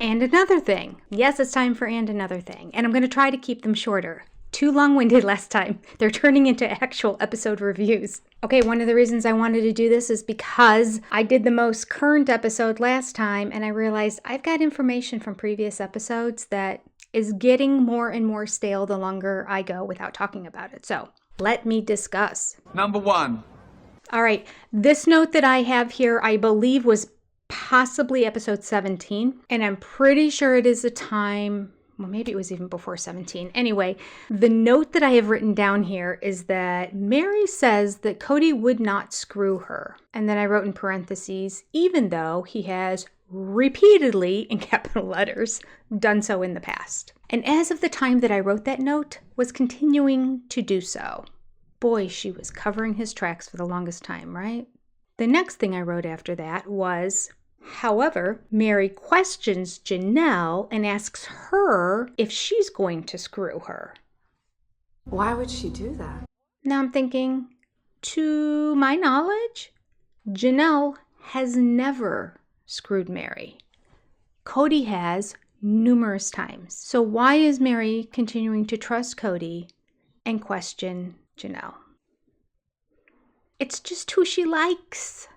and another thing. Yes, it's time for and another thing. And I'm going to try to keep them shorter. Too long-winded last time. They're turning into actual episode reviews. Okay, one of the reasons I wanted to do this is because I did the most current episode last time, and I realized I've got information from previous episodes that is getting more and more stale the longer I go without talking about it. So let me discuss. Number 1. All right, this note that I have here, I believe was possibly episode 17, and I'm pretty sure it is a time, well, maybe it was even before 17. Anyway, the note that I have written down here is that MERI says that KODY would not screw her. And then I wrote in parentheses, even though he has repeatedly, in capital letters, done so in the past. And as of the time that I wrote that note, was continuing to do so. Boy, she was covering his tracks for the longest time, right? The next thing I wrote after that was, however, MERI questions Janelle and asks her if she's going to screw her. Why would she do that? Now I'm thinking, to my knowledge, Janelle has never screwed MERI. KODY has numerous times. So why is MERI continuing to trust KODY and question Janelle? It's just who she likes.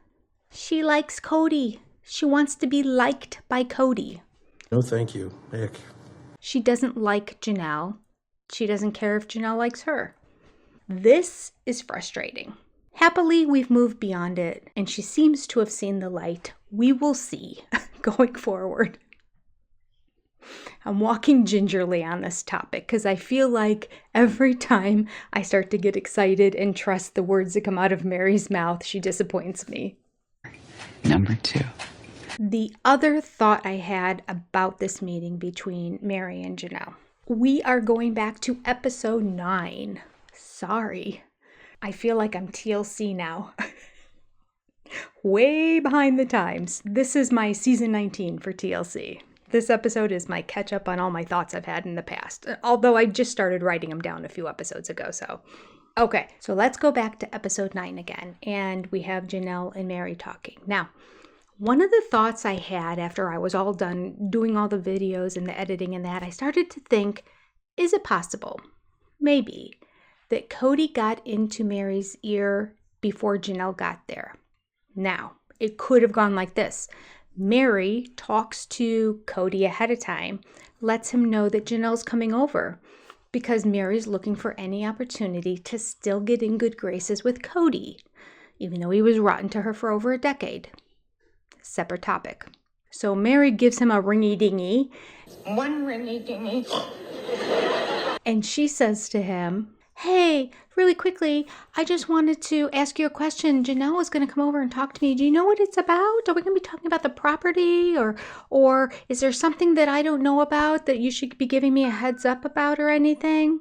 She likes KODY. She wants to be liked by KODY. No, thank you, Nick. She doesn't like Janelle. She doesn't care if Janelle likes her. This is frustrating. Happily, we've moved beyond it, and she seems to have seen the light. We will see going forward. I'm walking gingerly on this topic because I feel like every time I start to get excited and trust the words that come out of MERI's mouth, she disappoints me. Number 2. The other thought I had about this meeting between MERI and Janelle. We are going back to episode 9. Sorry. I feel like I'm TLC now. Way behind the times. This is my season 19 for TLC. This episode is my catch up on all my thoughts I've had in the past. Although I just started writing them down a few episodes ago, so. Okay, so let's go back to episode 9 again. And we have Janelle and MERI talking. Now, one of the thoughts I had after I was all done doing all the videos and the editing and that, I started to think, is it possible, maybe, that KODY got into MERI's ear before Janelle got there? Now, it could have gone like this. MERI talks to KODY ahead of time, lets him know that Janelle's coming over because MERI's looking for any opportunity to still get in good graces with KODY, even though he was rotten to her for over a decade. Separate topic. So MERI gives him a ringy-dingy. One ringy-dingy. And she says to him, hey, really quickly, I just wanted to ask you a question. Janelle is going to come over and talk to me. Do you know what it's about? Are we going to be talking about the property? Or is there something that I don't know about that you should be giving me a heads up about or anything?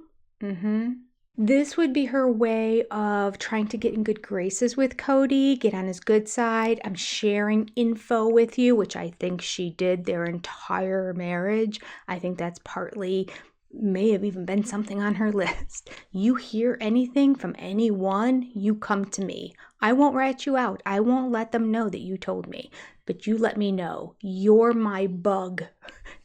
This would be her way of trying to get in good graces with KODY, get on his good side. I'm sharing info with you, which I think she did their entire marriage. I think that's partly, may have even been something on her list. You hear anything from anyone, you come to me. I won't rat you out. I won't let them know that you told me. But you let me know. You're my bug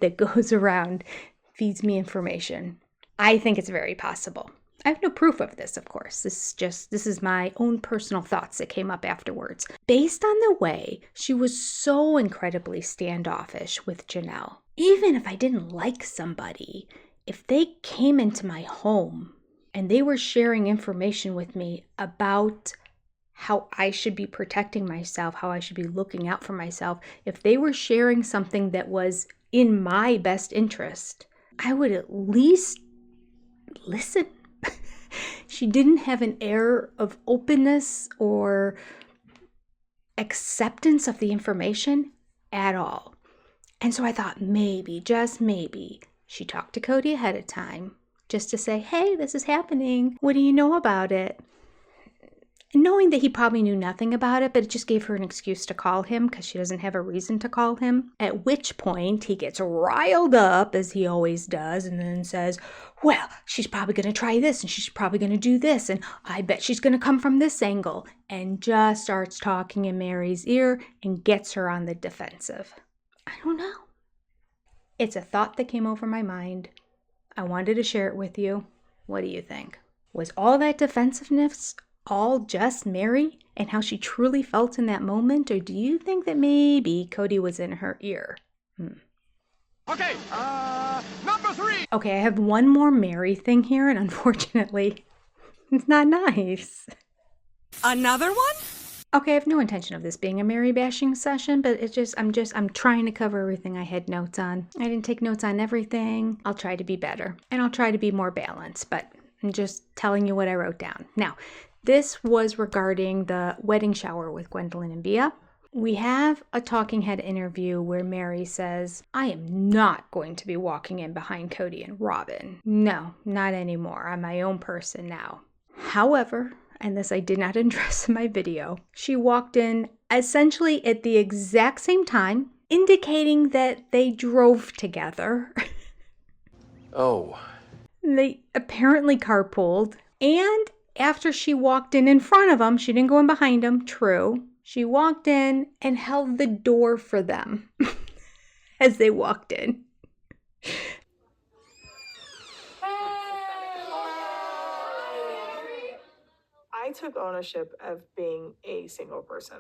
that goes around, feeds me information. I think it's very possible. I have no proof of this, of course. This is my own personal thoughts that came up afterwards. Based on the way she was so incredibly standoffish with Janelle. Even if I didn't like somebody, if they came into my home and they were sharing information with me about how I should be protecting myself, how I should be looking out for myself, if they were sharing something that was in my best interest, I would at least listen. She didn't have an air of openness or acceptance of the information at all. And so I thought maybe, just maybe, she talked to KODY ahead of time just to say, hey, this is happening. What do you know about it? Knowing that he probably knew nothing about it, but it just gave her an excuse to call him because she doesn't have a reason to call him. At which point he gets riled up, as he always does, and then says, well, she's probably going to try this and she's probably going to do this. And I bet she's going to come from this angle, and just starts talking in MERI's ear and gets her on the defensive. I don't know. It's a thought that came over my mind. I wanted to share it with you. What do you think? Was all that defensiveness all just MERI and how she truly felt in that moment? Or do you think that maybe KODY was in her ear? Okay, number 3. Okay, I have one more MERI thing here, and unfortunately, it's not nice. Another one? Okay, I have no intention of this being a MERI bashing session, but I'm trying to cover everything I had notes on. I didn't take notes on everything. I'll try to be better, and I'll try to be more balanced, but I'm just telling you what I wrote down. Now, this was regarding the wedding shower with Gwendolyn and Bea. We have a talking head interview where MERI says, I am not going to be walking in behind KODY and Robin. No, not anymore. I'm my own person now. However, and this I did not address in my video, she walked in essentially at the exact same time, indicating that they drove together. Oh. They apparently carpooled. And after she walked in front of them, she didn't go in behind them, true. She walked in and held the door for them as they walked in. I took ownership of being a single person,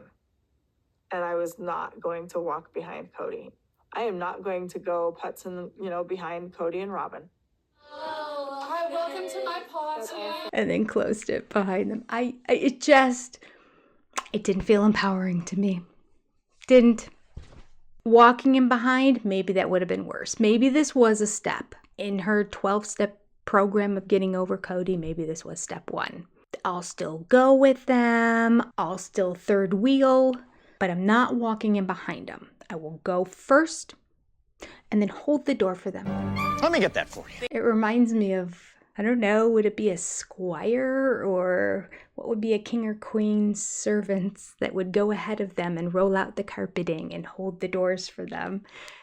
and I was not going to walk behind KODY. I am not going to go putzing, behind KODY and Robin. Oh, hi, welcome to my party. And then closed it behind them. It didn't feel empowering to me. Didn't. Walking in behind, maybe that would have been worse. Maybe this was a step in her 12-step program of getting over KODY. Maybe this was step 1. I'll still go with them. I'll still third wheel, but I'm not walking in behind them. I will go first and then hold the door for them. Let me get that for you. It reminds me of, I don't know, would it be a squire or what would be a king or queen's servants that would go ahead of them and roll out the carpeting and hold the doors for them?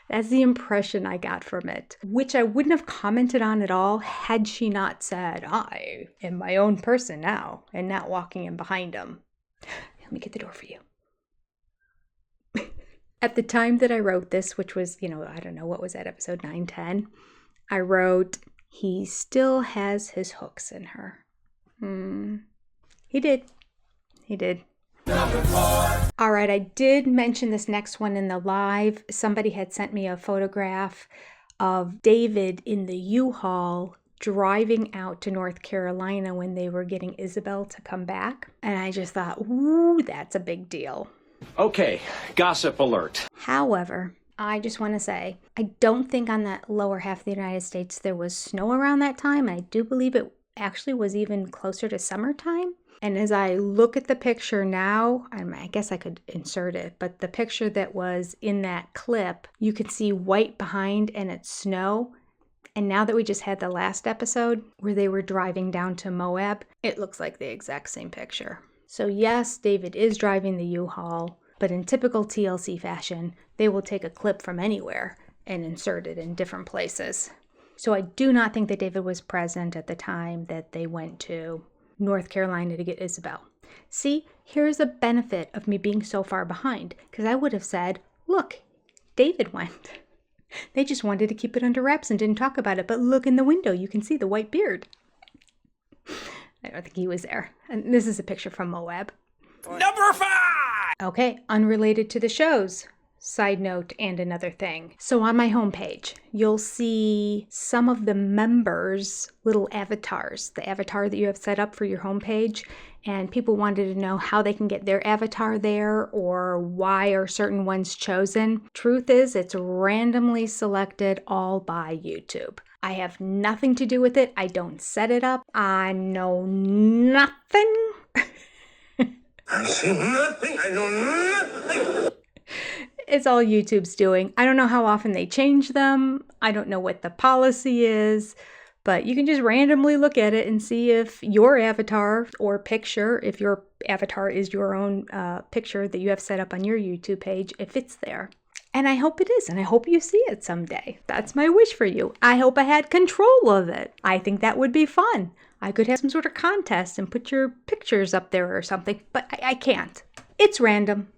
That's the impression I got from it, which I wouldn't have commented on at all had she not said, I am my own person now and not walking in behind them. Let me get the door for you. At the time that I wrote this, which was, I don't know, what was that, episode 9, 10? I wrote, he still has his hooks in her. He did. All right, I did mention this next one in the live. Somebody had sent me a photograph of David in the U-Haul driving out to North Carolina when they were getting Isabel to come back. And I just thought, ooh, that's a big deal. Okay, gossip alert. However, I just want to say, I don't think on that lower half of the United States there was snow around that time. I do believe it actually was even closer to summertime. And as I look at the picture now, I guess I could insert it, but the picture that was in that clip, you could see white behind and it's snow. And now that we just had the last episode where they were driving down to Moab, it looks like the exact same picture. So yes, David is driving the U-Haul, but in typical TLC fashion, they will take a clip from anywhere and insert it in different places. So I do not think that David was present at the time that they went to North Carolina to get Isabel. See, here's a benefit of me being so far behind, because I would have said, look, David went. They just wanted to keep it under wraps and didn't talk about it, but look in the window, you can see the white beard. I don't think he was there. And this is a picture from Moab. Number 5! Okay, unrelated to the shows. Side note and another thing. So on my homepage, you'll see some of the members' little avatars, the avatar that you have set up for your homepage, and people wanted to know how they can get their avatar there or why are certain ones chosen. Truth is, it's randomly selected all by YouTube. I have nothing to do with it. I don't set it up. I know nothing. I see nothing. I know nothing. It's all YouTube's doing. I don't know how often they change them. I don't know what the policy is, but you can just randomly look at it and see if your avatar or picture, if your avatar is your own picture that you have set up on your YouTube page, if it's there. And I hope it is, and I hope you see it someday. That's my wish for you. I hope I had control of it. I think that would be fun. I could have some sort of contest and put your pictures up there or something, but I can't. It's random.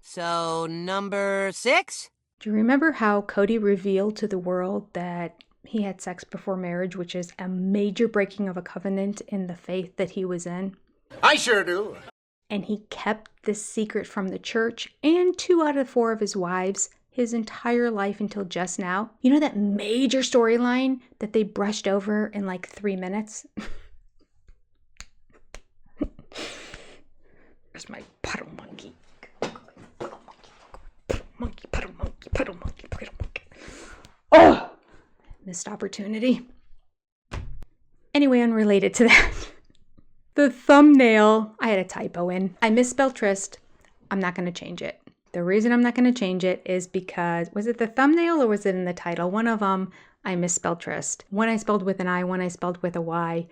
So, number 6? Do you remember how Kody revealed to the world that he had sex before marriage, which is a major breaking of a covenant in the faith that he was in? I sure do. And he kept this secret from the church and 2 out of 4 of his wives his entire life until just now. You know that major storyline that they brushed over in like 3 minutes? Where's my puddle monkey? Monkey, puddle monkey, puddle monkey, puddle monkey. Oh! Missed opportunity. Anyway, unrelated to that. The thumbnail, I had a typo in. I misspelled Trist. I'm not going to change it. The reason I'm not going to change it is because, was it the thumbnail or was it in the title? One of them, I misspelled Trist. One I spelled with an I, one I spelled with a Y.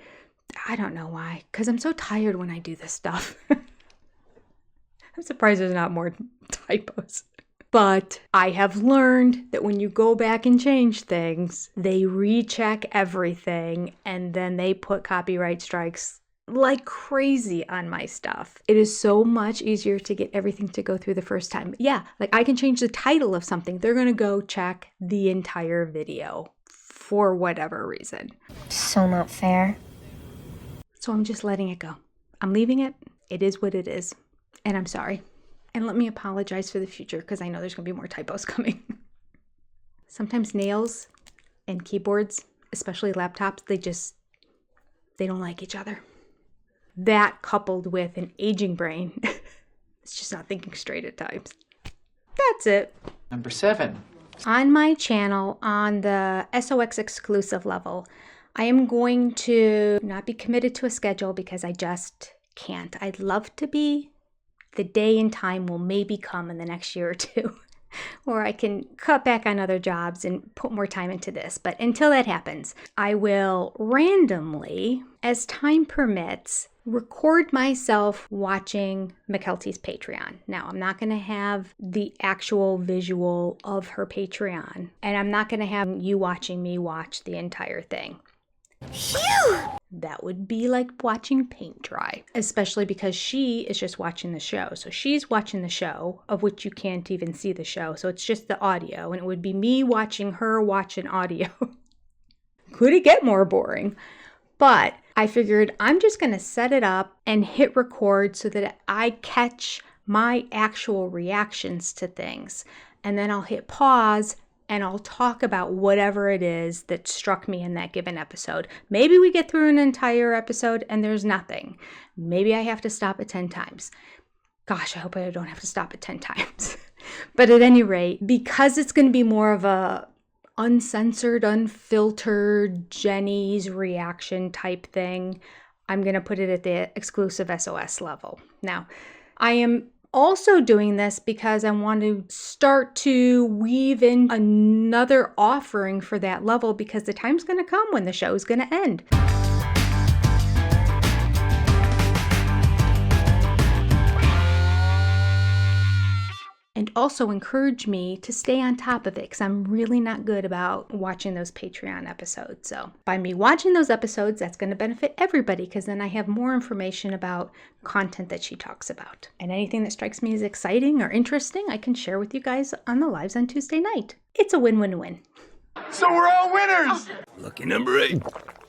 I don't know why, because I'm so tired when I do this stuff. I'm surprised there's not more typos. But I have learned that when you go back and change things, they recheck everything and then they put copyright strikes like crazy on my stuff. It is so much easier to get everything to go through the first time. Yeah, like I can change the title of something. They're going to go check the entire video for whatever reason. So not fair. So I'm just letting it go. I'm leaving it. It is what it is. And I'm sorry. And let me apologize for the future because I know there's going to be more typos coming. Sometimes nails and keyboards, especially laptops, they don't like each other. That coupled with an aging brain, it's just not thinking straight at times. That's it. Number 7. On my channel, on the SOX exclusive level, I am going to not be committed to a schedule because I just can't. I'd love to be. The day and time will maybe come in the next year or 2 where I can cut back on other jobs and put more time into this. But until that happens, I will randomly, as time permits, record myself watching McKelty's Patreon. Now, I'm not going to have the actual visual of her Patreon, and I'm not going to have you watching me watch the entire thing. Phew! That would be like watching paint dry, especially because she is just watching the show. So she's watching the show, of which you can't even see the show. So it's just the audio, and it would be me watching her watch an audio. Could it get more boring? But I figured I'm just going to set it up and hit record so that I catch my actual reactions to things. And then I'll hit pause and I'll talk about whatever it is that struck me in that given episode. Maybe we get through an entire episode and there's nothing. Maybe I have to stop it 10 times. Gosh, I hope I don't have to stop it 10 times. But at any rate, because it's going to be more of a uncensored, unfiltered Jenny's reaction type thing, I'm going to put it at the exclusive SOS level. Now, I am also doing this because I want to start to weave in another offering for that level because the time's going to come when the show is going to end. And also encourage me to stay on top of it because I'm really not good about watching those Patreon episodes. So by me watching those episodes, that's going to benefit everybody because then I have more information about content that she talks about. And anything that strikes me as exciting or interesting, I can share with you guys on the lives on Tuesday night. It's a win-win-win. So we're all winners! Lucky number 8.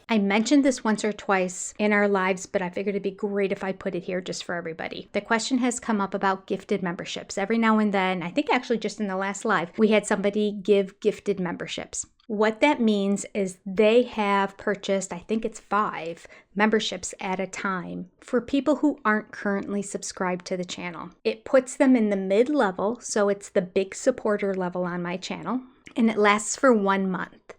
I mentioned this once or twice in our lives, but I figured it'd be great if I put it here just for everybody. The question has come up about gifted memberships. Every now and then, I think actually just in the last live, we had somebody give gifted memberships. What that means is they have purchased, I think it's 5 memberships at a time for people who aren't currently subscribed to the channel. It puts them in the mid-level, so it's the big supporter level on my channel, and it lasts for 1 month.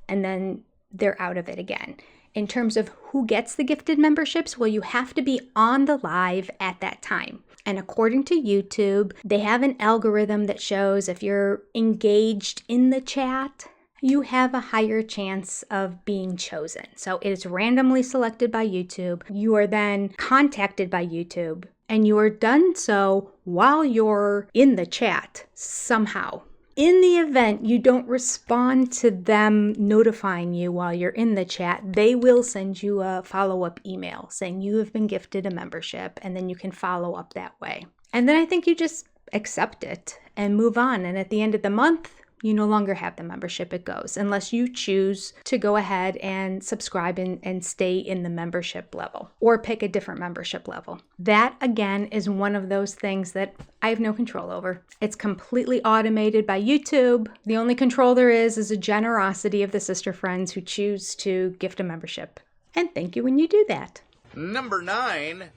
And then they're out of it again. In terms of who gets the gifted memberships, well, you have to be on the live at that time. And according to YouTube, they have an algorithm that shows if you're engaged in the chat, you have a higher chance of being chosen. So it is randomly selected by YouTube. You are then contacted by YouTube, and you are done so while you're in the chat somehow. In the event you don't respond to them notifying you while you're in the chat, they will send you a follow-up email saying you have been gifted a membership, and then you can follow up that way. And then I think you just accept it and move on. And at the end of the month, you no longer have the membership. It goes, unless you choose to go ahead and subscribe and stay in the membership level or pick a different membership level. That, again, is one of those things that I have no control over. It's completely automated by YouTube. The only control there is a generosity of the sister friends who choose to gift a membership. And thank you when you do that. Number nine.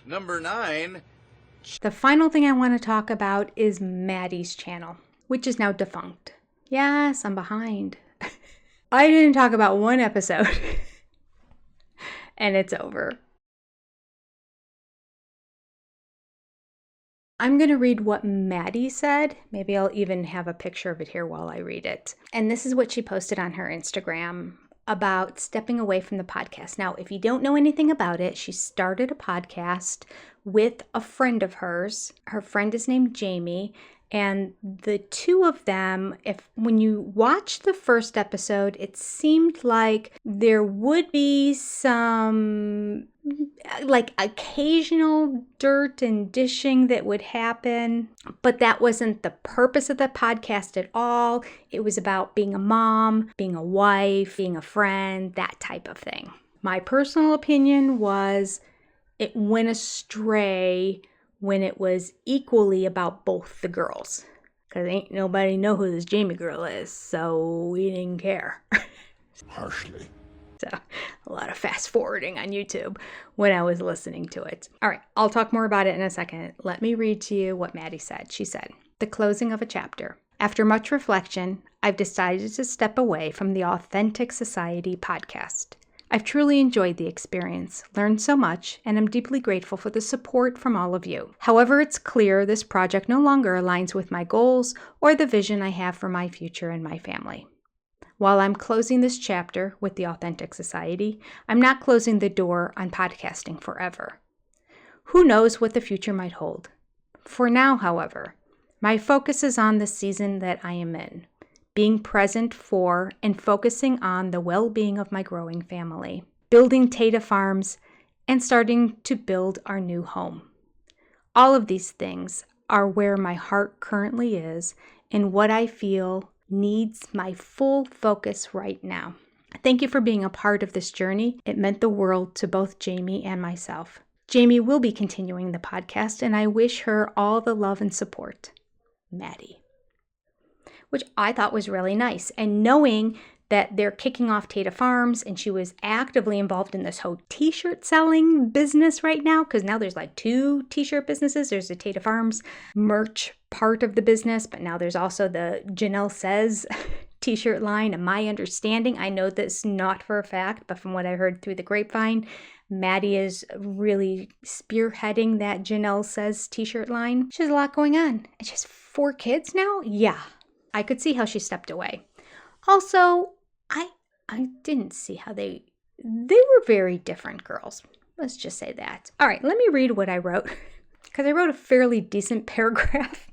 The final thing I want to talk about is Maddie's channel, which is now defunct. Yes, I'm behind. I didn't talk about one episode and it's over. I'm going to read what Maddie said. Maybe I'll even have a picture of it here while I read it. And this is what she posted on her Instagram about stepping away from the podcast. Now, if you don't know anything about it, she started a podcast with a friend of hers. Her friend is named Jamie. And the two of them, when you watch the first episode, it seemed like there would be some like occasional dirt and dishing that would happen, but that wasn't the purpose of the podcast at all. It was about being a mom, being a wife, being a friend, that type of thing. My personal opinion was it went astray when it was equally about both the girls. Because ain't nobody know who this Jamie girl is, so we didn't care. Harshly. So a lot of fast forwarding on YouTube when I was listening to it. All right, I'll talk more about it in a second. Let me read to you what Maddie said. She said, "The closing of a chapter. After much reflection, I've decided to step away from the Authentic Society podcast. I've truly enjoyed the experience, learned so much, and I'm deeply grateful for the support from all of you. However, it's clear this project no longer aligns with my goals or the vision I have for my future and my family. While I'm closing this chapter with the Authentic Society, I'm not closing the door on podcasting forever. Who knows what the future might hold? For now, however, my focus is on the season that I am in, being present for and focusing on the well-being of my growing family, building Tata Farms, and starting to build our new home. All of these things are where my heart currently is and what I feel needs my full focus right now. Thank you for being a part of this journey. It meant the world to both Jamie and myself. Jamie will be continuing the podcast, and I wish her all the love and support. Maddie." Which I thought was really nice. And knowing that they're kicking off Tata Farms and she was actively involved in this whole t-shirt selling business right now, because now there's like 2 t-shirt businesses. There's the Tata Farms merch part of the business, but now there's also the Janelle Says t-shirt line. And my understanding, I know this not for a fact, but from what I heard through the grapevine, Maddie is really spearheading that Janelle Says t-shirt line. She has a lot going on. And she has 4 kids now? Yeah. I could see how she stepped away. Also, I didn't see how they were very different girls. Let's just say that. All right, let me read what I wrote, because I wrote a fairly decent paragraph,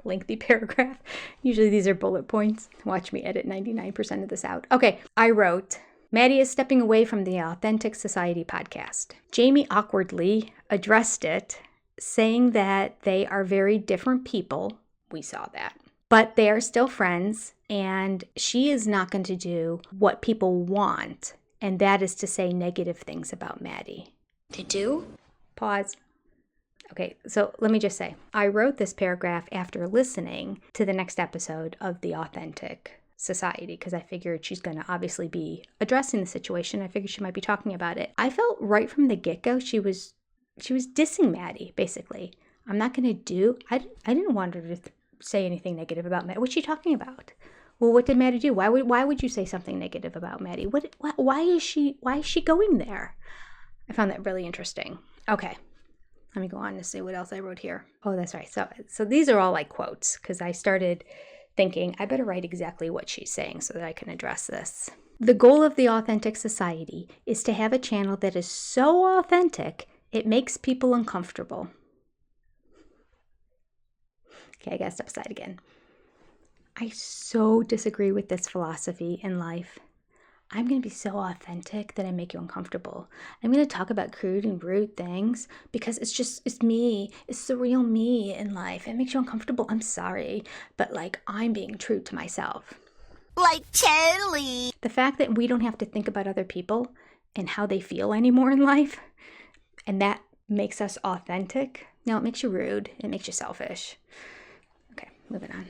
lengthy paragraph. Usually these are bullet points. Watch me edit 99% of this out. Okay, I wrote, "Maddie is stepping away from the Authentic Society podcast. Jamie awkwardly addressed it, saying that they are very different people." We saw that. "But they are still friends, and she is not going to do what people want, and that is to say negative things about Maddie." To do? Pause. Okay, so let me just say, I wrote this paragraph after listening to the next episode of The Authentic Society, because I figured she's going to obviously be addressing the situation. I figured she might be talking about it. I felt right from the get-go she was dissing Maddie, basically. I'm not going to do, I didn't want her to say anything negative about Maddie. What's she talking about? Well, what did Maddie do? Why would you say something negative about Maddie? Why is she going there? I found that really interesting. Okay, let me go on to see what else I wrote here. Oh, that's right. So these are all like quotes, because I started thinking I better write exactly what she's saying so that I can address this. "The goal of the Authentic Society is to have a channel that is so authentic it makes people uncomfortable." Okay, I gotta step aside again. I so disagree with this philosophy in life. I'm going to be so authentic that I make you uncomfortable. I'm going to talk about crude and rude things because it's me. It's the real me in life. It makes you uncomfortable. I'm sorry. But like, I'm being true to myself. Like totally. The fact that we don't have to think about other people and how they feel anymore in life, and that makes us authentic. No, it makes you rude. It makes you selfish. Okay, moving on.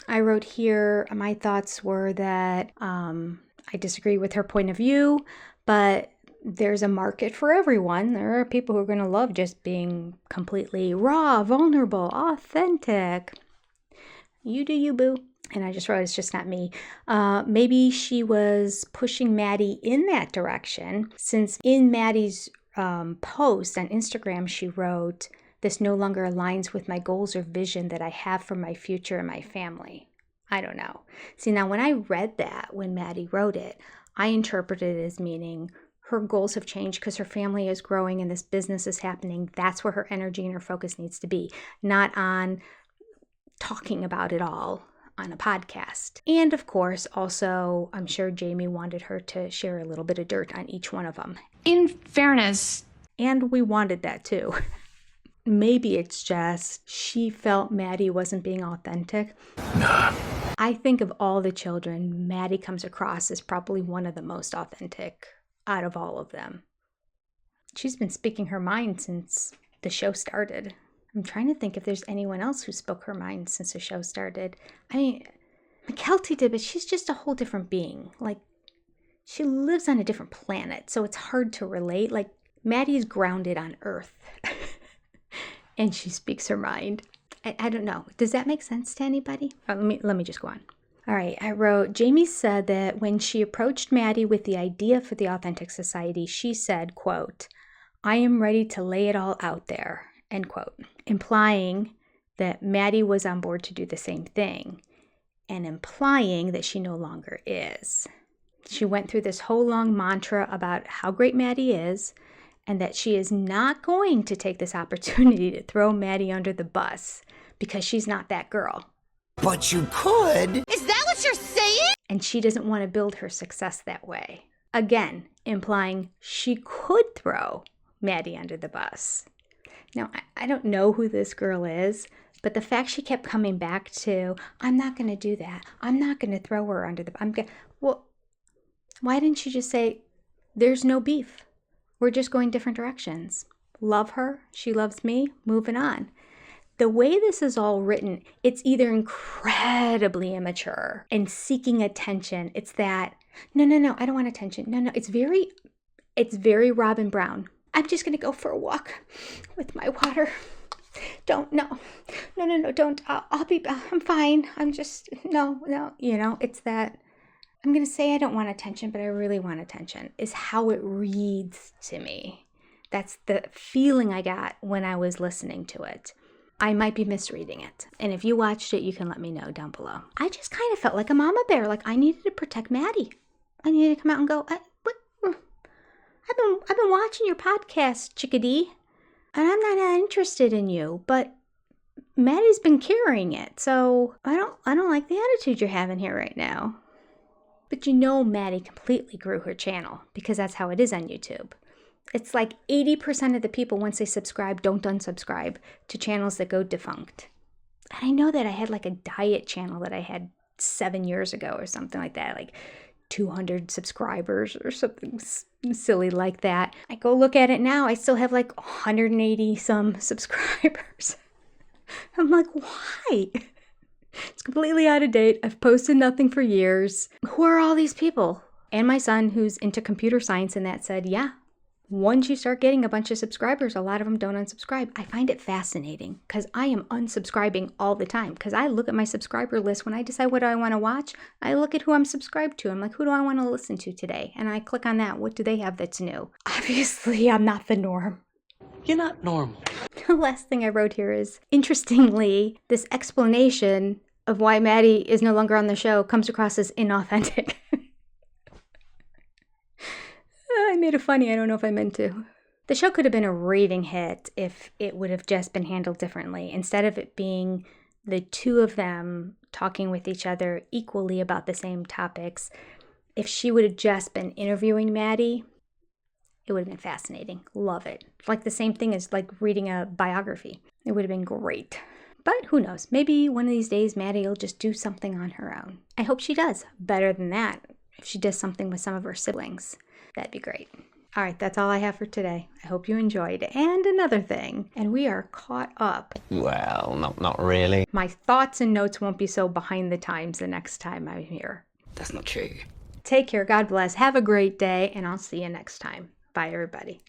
I wrote here, my thoughts were that I disagree with her point of view, but there's a market for everyone. There are people who are going to love just being completely raw, vulnerable, authentic. You do you, boo. And I just wrote, it's just not me. Maybe she was pushing Maddie in that direction, since in Maddie's post on Instagram, she wrote, "This no longer aligns with my goals or vision that I have for my future and my family." I don't know. See, now when I read that, when Maddie wrote it, I interpreted it as meaning her goals have changed because her family is growing and this business is happening. That's where her energy and her focus needs to be, not on talking about it all on a podcast. And of course, also, I'm sure Jamie wanted her to share a little bit of dirt on each one of them. In fairness, And we wanted that too. Maybe it's just she felt Maddie wasn't being authentic. Nah. I think of all the children, Maddie comes across as probably one of the most authentic out of all of them. She's been speaking her mind since the show started. I'm trying to think if there's anyone else who spoke her mind since the show started. I mean, McKelty did, but she's just a whole different being. Like, she lives on a different planet, so it's hard to relate. Like, Maddie's grounded on Earth, and she speaks her mind. I don't know. Does that make sense to anybody? Let me just go on. All right, I wrote, Jamie said that when she approached Maddie with the idea for the Authentic Society, she said, quote, "I am ready to lay it all out there," end quote, implying that Maddie was on board to do the same thing and implying that she no longer is. She went through this whole long mantra about how great Maddie is and that she is not going to take this opportunity to throw Maddie under the bus because she's not that girl. But you could. Is that what you're saying? And she doesn't want to build her success that way. Again, implying she could throw Maddie under the bus. Now, I don't know who this girl is, but the fact she kept coming back to, I'm not going to do that. I'm not going to throw her under the bus. Well, why didn't you just say, there's no beef. We're just going different directions. Love her. She loves me. Moving on. The way this is all written, it's either incredibly immature and seeking attention. It's that, no, I don't want attention. No, it's very Robin Brown. I'm just going to go for a walk with my water. No, don't. I'm fine. I'm just, no. It's that, I'm going to say I don't want attention, but I really want attention, is how it reads to me. That's the feeling I got when I was listening to it. I might be misreading it. And if you watched it, you can let me know down below. I just kind of felt like a mama bear. Like I needed to protect Maddie. I needed to come out and go, I've been watching your podcast, chickadee, and I'm not interested in you, but Maddie's been carrying it, so I don't like the attitude you're having here right now. But Maddie completely grew her channel because that's how it is on YouTube. It's like 80% of the people, once they subscribe, don't unsubscribe to channels that go defunct. And I know that I had like a diet channel that I had 7 years ago or something like that, like 200 subscribers or something silly like that. I go look at it now, I still have like 180 some subscribers. I'm like, why? It's completely out of date. I've posted nothing for years. Who are all these people? And my son, who's into computer science, and that said, yeah, once you start getting a bunch of subscribers, a lot of them don't unsubscribe. I find it fascinating because I am unsubscribing all the time because I look at my subscriber list when I decide what I want to watch. I look at who I'm subscribed to. I'm like, who do I want to listen to today? And I click on that. What do they have that's new? Obviously, I'm not the norm. You're not normal. The last thing I wrote here is, interestingly, this explanation of why Maddie is no longer on the show comes across as inauthentic. I made it funny. I don't know if I meant to. The show could have been a raving hit if it would have just been handled differently. Instead of it being the two of them talking with each other equally about the same topics, If she would have just been interviewing Maddie, it would have been fascinating. Love it. Like the same thing as like reading a biography. It would have been great. But who knows? Maybe one of these days Maddie will just do something on her own. I hope she does. Better than that, if she does something with some of her siblings, that'd be great. All right, that's all I have for today. I hope you enjoyed. And another thing, and we are caught up. Well, not really. My thoughts and notes won't be so behind the times the next time I'm here. That's not true. Take care. God bless. Have a great day, and I'll see you next time. Bye, everybody.